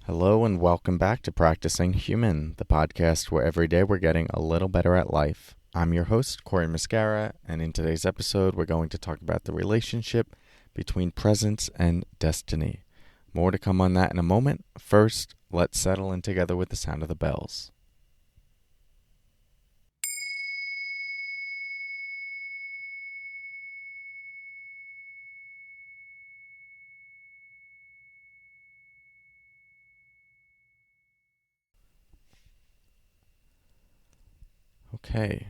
Hello and welcome back to Practicing Human, the podcast where every day we're getting a little better at life. I'm your host, Corey Mascara, and in today's episode, we're going to talk about the relationship between presence and destiny. More to come on that in a moment. First, let's settle in together with the sound of the bells. Okay,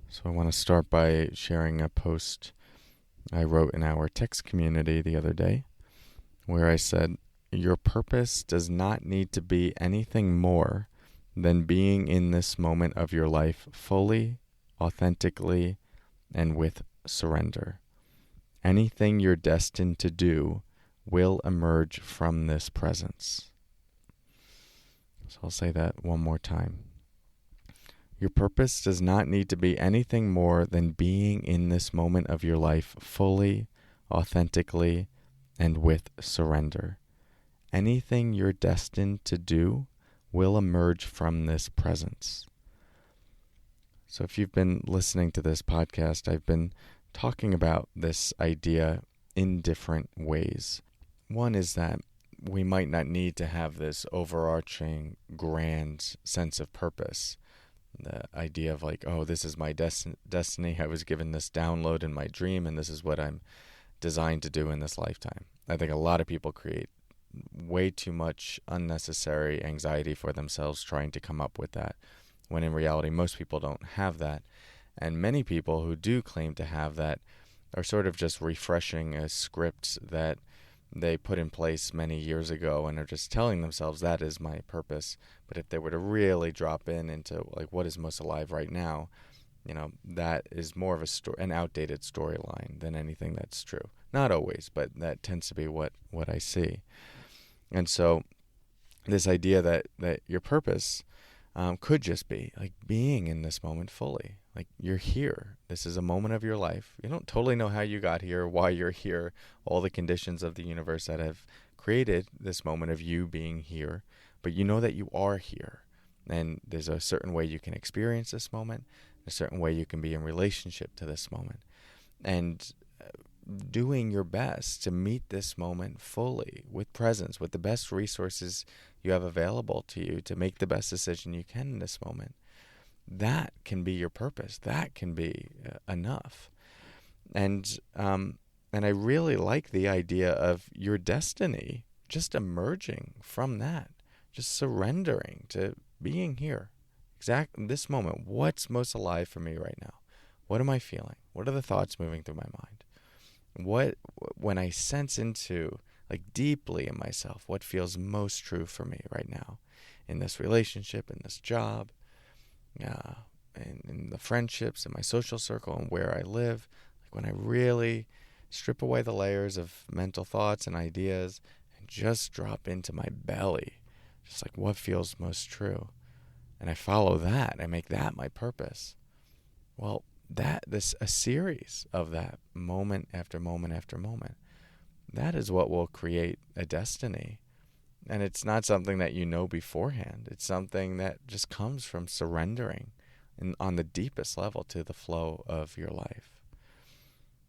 so I want to start by sharing a post I wrote in our text community the other day where I said, your purpose does not need to be anything more than being in this moment of your life fully, authentically, and with surrender. Anything you're destined to do will emerge from this presence. So I'll say that one more time. Your purpose does not need to be anything more than being in this moment of your life fully, authentically, and with surrender. Anything you're destined to do will emerge from this presence. So if you've been listening to this podcast, I've been talking about this idea in different ways. One is that we might not need to have this overarching grand sense of purpose. The idea of like, oh, this is my destiny. I was given this download in my dream, and this is what I'm designed to do in this lifetime. I think a lot of people create way too much unnecessary anxiety for themselves trying to come up with that, when in reality, most people don't have that. And many people who do claim to have that are sort of just refreshing a script that they put in place many years ago and are just telling themselves that is my purpose. But if they were to really drop into like what is most alive right now, that is more of an outdated storyline than anything that's true. Not always, but that tends to be what I see. And so this idea that your purpose could just be like being in this moment fully. Like you're here. This is a moment of your life. You don't totally know how you got here, why you're here, all the conditions of the universe that have created this moment of you being here, but you know that you are here. And there's a certain way you can experience this moment, a certain way you can be in relationship to this moment. And doing your best to meet this moment fully with presence, with the best resources you have available to you to make the best decision you can in this moment. That can be your purpose. That can be enough. And I really like the idea of your destiny just emerging from that, just surrendering to being here. Exactly this moment. What's most alive for me right now? What am I feeling? What are the thoughts moving through my mind? When I sense into, like deeply in myself, what feels most true for me right now in this relationship, in this job, in the friendships, in my social circle, and where I live. Like when I really strip away the layers of mental thoughts and ideas and just drop into my belly, just like what feels most true. And I follow that. I make that my purpose. Well, a series of that moment after moment after moment, that is what will create a destiny. And it's not something that you know beforehand. It's something that just comes from surrendering on the deepest level to the flow of your life.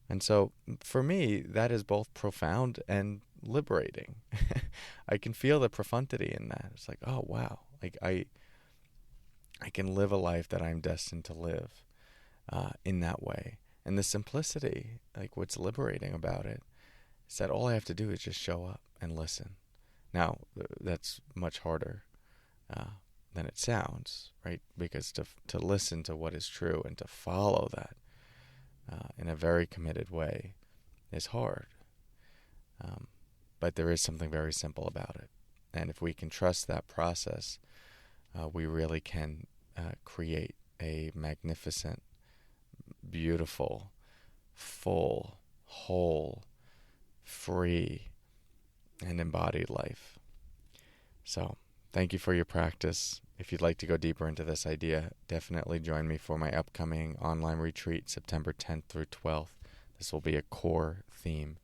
And so for me, that is both profound and liberating. I can feel the profundity in that. It's like, oh, wow. Like I can live a life that I'm destined to live in that way. And the simplicity, like what's liberating about it, is that all I have to do is just show up and listen. Now, that's much harder than it sounds, right? Because to listen to what is true and to follow that in a very committed way is hard. But there is something very simple about it. And if we can trust that process, we really can create a magnificent, beautiful, full, whole, free, and embodied life. So thank you for your practice. If you'd like to go deeper into this idea, definitely join me for my upcoming online retreat, September 10th through 12th. This will be a core theme,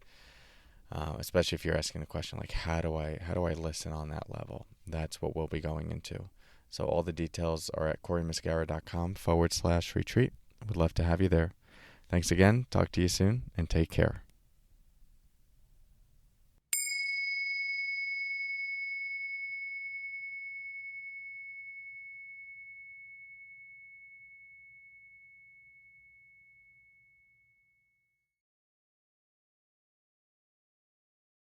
especially if you're asking the question like, how do I listen on that level? that's what we'll be going into. So all the details are at CoreyMascara.com/retreat. Would love to have you there. Thanks again. Talk to you soon, and take care.